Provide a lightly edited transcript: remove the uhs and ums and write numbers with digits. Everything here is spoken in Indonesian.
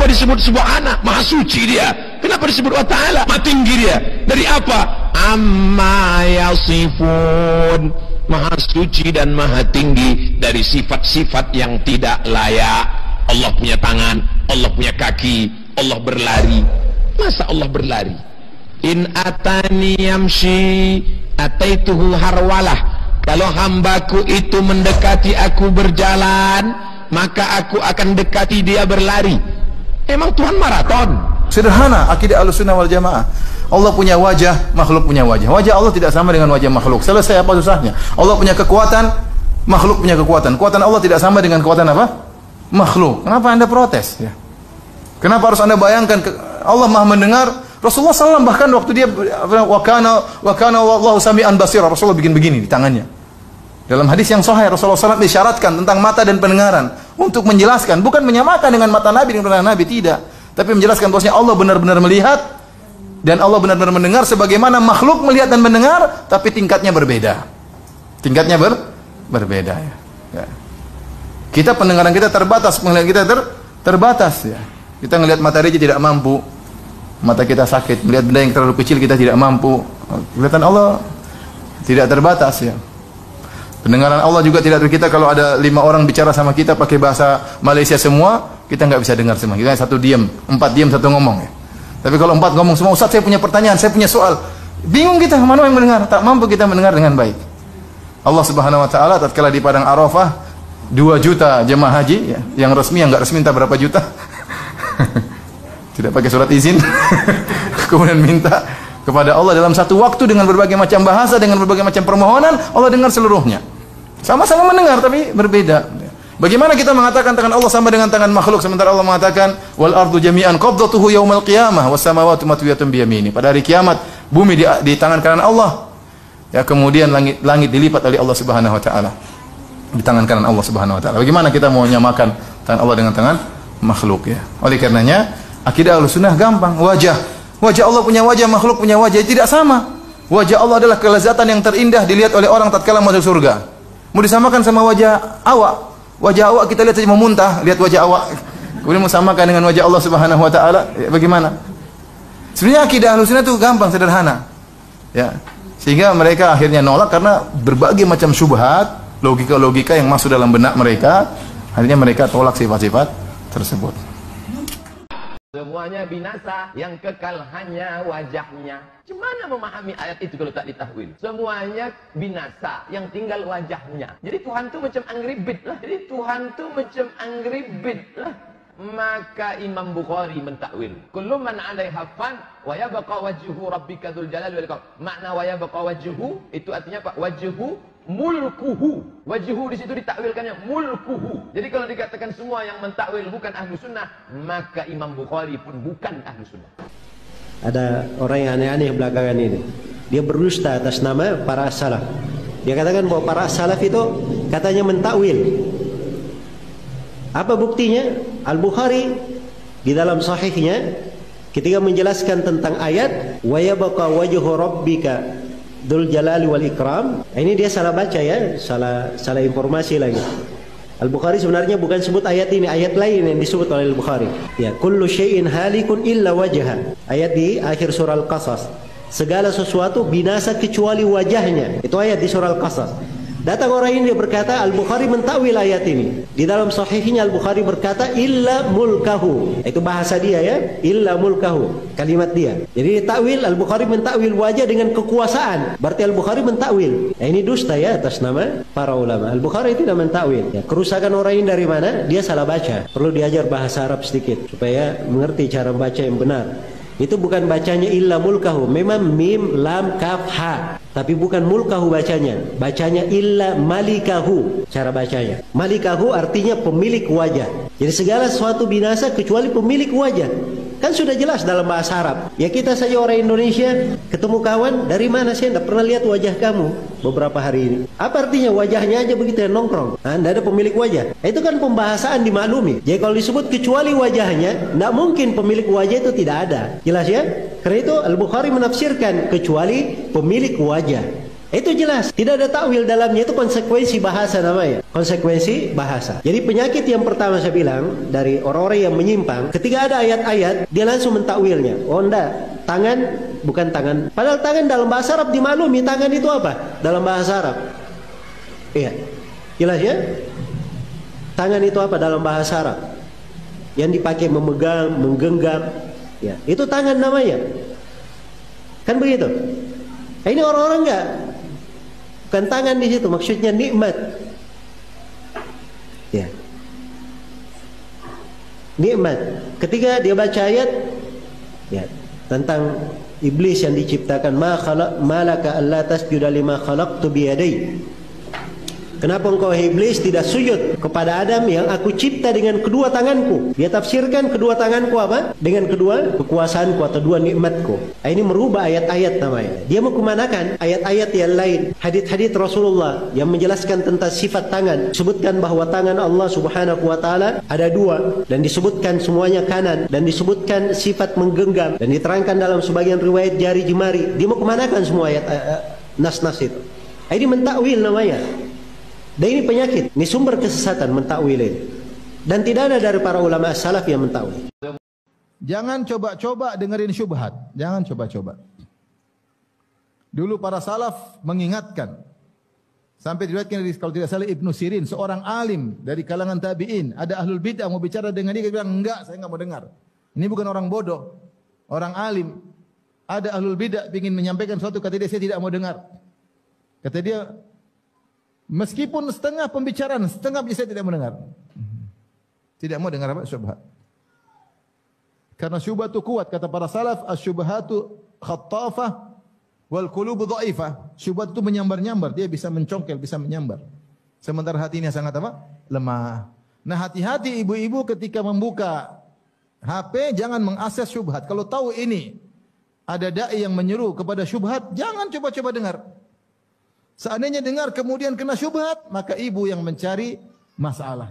Kenapa disebut subhana? Maha suci dia. Kenapa disebut wa ta'ala? Maha tinggi dia. Dari apa? Amma yasifun. Maha suci dan maha tinggi dari sifat-sifat yang tidak layak. Allah punya tangan, Allah punya kaki, Allah berlari. Masa Allah berlari? In atani yamshi ataituhu harwalah. Kalau hambaku itu mendekati aku berjalan, maka aku akan dekati dia berlari. Emang Tuhan maraton? Sederhana akidah Ahlussunnah wal Jamaah. Allah punya wajah, makhluk punya wajah. Wajah Allah tidak sama dengan wajah makhluk. Selesai, apa susahnya? Allah punya kekuatan, makhluk punya kekuatan. Kekuatan Allah tidak sama dengan kekuatan apa? Makhluk. Kenapa Anda protes? Ya. Kenapa harus Anda bayangkan Allah Maha mendengar? Rasulullah SAW bahkan waktu dia wakana wallahu sami'an basira, Rasulullah bikin begini di tangannya. Dalam hadis yang sahih Rasulullah SAW disyaratkan tentang mata dan pendengaran untuk menjelaskan, bukan menyamakan dengan mata Nabi dengan pendengaran Nabi, tidak, tapi menjelaskan bahwasanya Allah benar-benar melihat dan Allah benar-benar mendengar sebagaimana makhluk melihat dan mendengar, tapi tingkatnya berbeda. Tingkatnya berbeda ya. Ya. Kita pendengaran kita terbatas, penglihatan kita terbatas ya. Kita ngelihat matahari aja tidak mampu. Mata kita sakit, melihat benda yang terlalu kecil kita tidak mampu. Kelihatan Allah tidak terbatas ya. Pendengaran Allah juga tidak. Kita kalau ada 5 orang bicara sama kita pakai bahasa Malaysia semua, kita nggak bisa dengar semua. Kita satu diam, 4 diam, 1 ngomong ya. Tapi kalau 4 ngomong semua, Ustaz saya punya pertanyaan, saya punya soal, bingung kita mana yang mendengar, tak mampu kita mendengar dengan baik. Allah Subhanahu Wa Taala tatkala di padang Arafah 2 juta jemaah haji ya, yang resmi, yang nggak resmi entah berapa juta. Tidak pakai surat izin. Kemudian minta kepada Allah dalam satu waktu dengan berbagai macam bahasa, dengan berbagai macam permohonan, Allah dengar seluruhnya. Sama-sama mendengar tapi berbeda. Bagaimana kita mengatakan tangan Allah sama dengan tangan makhluk sementara Allah mengatakan wal ardu jami'an qabdatuhu yaumal qiyamah was samawati matwiyatun bi yamini. Pada hari kiamat bumi di tangan kanan Allah. Ya, kemudian langit dilipat oleh Allah Subhanahu wa taala. Di tangan kanan Allah Subhanahu wa taala. Bagaimana kita mau menyamakan tangan Allah dengan tangan makhluk ya? Oleh karenanya akidah Ahlussunnah gampang. Wajah Allah punya wajah, makhluk punya wajah, tidak sama. Wajah Allah adalah kelezatan yang terindah dilihat oleh orang tatkala masuk surga. Mau disamakan sama wajah awak? Wajah awak kita lihat saja mau muntah, lihat wajah awak. Kemudian mau samakan dengan wajah Allah Subhanahu wa taala, ya, bagaimana? Sebenarnya akidah Ahlussunnah itu gampang, sederhana. Ya. Sehingga mereka akhirnya nolak karena berbagai macam syubhat, logika-logika yang masuk dalam benak mereka, akhirnya mereka tolak sifat-sifat tersebut. Semuanya binasa, yang kekal hanya wajahnya. Gimana memahami ayat itu kalau tak ditahwil? Semuanya binasa, yang tinggal wajahnya. Jadi Tuhan itu macam angry bird lah. Maka Imam Bukhari mentakwil. Kullu man 'alaiha fan wa yabqa wajhu rabbika dzul jalali wal ikram. Makna wa yabqa wajhu itu artinya apa? Wajhu mulkuhu. Wajhu di situ ditakwilkannya mulkuhu. Jadi kalau dikatakan semua yang mentakwil bukan ahlu sunnah, maka Imam Bukhari pun bukan ahlu sunnah. Ada orang yang aneh-aneh belakangan ini. Dia berdusta atas nama para salaf. Dia katakan bahwa para salaf itu katanya mentakwil. Apa buktinya? Al-Bukhari di dalam sahihnya ketika menjelaskan tentang ayat wa yabqa wajhu rabbika dzul jalali wal ikram, ini dia salah baca ya, salah informasi lagi. Al-Bukhari sebenarnya bukan sebut ayat ini, ayat lain yang disebut oleh Al-Bukhari. Ya, kullu syai'in halikun illa wajha. Ayat di akhir surah Al-Qasas. Segala sesuatu binasa kecuali wajahnya. Itu ayat di surah Al-Qasas. Datang orang ini dia berkata Al-Bukhari mentakwil ayat ini. Di dalam sahihnya Al-Bukhari berkata illa mulkahu. Itu bahasa dia ya, illa mulkahu, kalimat dia. Jadi takwil Al-Bukhari mentakwil wajah dengan kekuasaan. Berarti Al-Bukhari mentakwil. Ini dusta ya atas nama para ulama. Al-Bukhari tidak mentakwil. Ya, kerusakan orang ini dari mana? Dia salah baca. Perlu diajar bahasa Arab sedikit supaya mengerti cara baca yang benar. Itu bukan bacanya illa mulkahu, memang mim lam kaf ha, tapi bukan mulkahu bacanya illa malikahu cara bacanya. Malikahu artinya pemilik wajah. Jadi segala sesuatu binasa kecuali pemilik wajah. Kan sudah jelas dalam bahasa Arab. Ya kita saja orang Indonesia ketemu kawan, dari mana saya tidak pernah lihat wajah kamu beberapa hari ini. Apa artinya wajahnya aja begitu ya nongkrong? Anda ada pemilik wajah. Itu kan pembahasan dimaklumi. Jadi kalau disebut kecuali wajahnya, tidak mungkin pemilik wajah itu tidak ada. Jelas ya? Karena itu Al-Bukhari menafsirkan kecuali pemilik wajah. Itu jelas. Tidak ada takwil dalamnya, itu konsekuensi bahasa namanya. konsekuensi bahasa. Jadi penyakit yang pertama saya bilang dari orang-orang yang menyimpang, ketika ada ayat-ayat dia langsung mentakwilnya. Oh enggak, tangan bukan tangan. Padahal tangan dalam bahasa Arab dimaklumi, tangan itu apa? Dalam bahasa Arab. Iya. Jelas ya? Tangan itu apa dalam bahasa Arab? Yang dipakai memegang, menggenggam, ya. Itu tangan namanya. Kan begitu? Nah, ini orang-orang enggak. Bukan tangan di situ, maksudnya nikmat. Ya. Nikmat. Ketika dia baca ayat ya, tentang iblis yang diciptakan, malaka alla tasjuda lima khalaqtu biyadai. Kenapa engkau iblis tidak sujud kepada Adam yang aku cipta dengan kedua tanganku? Dia tafsirkan kedua tanganku apa? Dengan kedua kekuasaanku atau dua nikmatku. Nah, ini merubah ayat-ayat namanya. Dia mau kemanakan ayat-ayat yang lain, hadits-hadits Rasulullah yang menjelaskan tentang sifat tangan. Sebutkan bahwa tangan Allah Subhanahu wa taala ada dua dan disebutkan semuanya kanan dan disebutkan sifat menggenggam dan diterangkan dalam sebagian riwayat jari jemari. Dia mau kemanakan semua ayat nas-nas itu. Nah, ini mentakwil namanya. Dan ini penyakit, ini sumber kesesatan mentakwil ini. Dan tidak ada dari para ulama salaf yang mentakwil. Jangan coba-coba dengerin syubhat. Jangan coba-coba. Dulu para salaf mengingatkan. Sampai diriwayatkan dari, kalau tidak salah, Ibnu Sirin, seorang alim dari kalangan tabi'in. Ada ahlul bid'ah mau bicara dengan dia bilang, enggak, saya enggak mau dengar. Ini bukan orang bodoh, orang alim. Ada ahlul bid'ah ingin menyampaikan sesuatu, kata dia, saya tidak mau dengar. Kata dia, meskipun setengah pembicaraan, setengah saya tidak mendengar. Tidak mau dengar apa? Syubhat. Karena syubhat itu kuat. Kata para salaf, asyubhatu khattafah wal qulubu dha'ifah. Syubhat itu menyambar-nyambar. Dia bisa mencongkel, bisa menyambar. Sementara hati ini sangat apa? Lemah. Nah, hati-hati ibu-ibu ketika membuka HP, jangan mengakses syubhat. Kalau tahu ini ada dai yang menyuruh kepada syubhat, jangan coba-coba dengar. Seandainya dengar kemudian kena syubhat, maka ibu yang mencari masalah.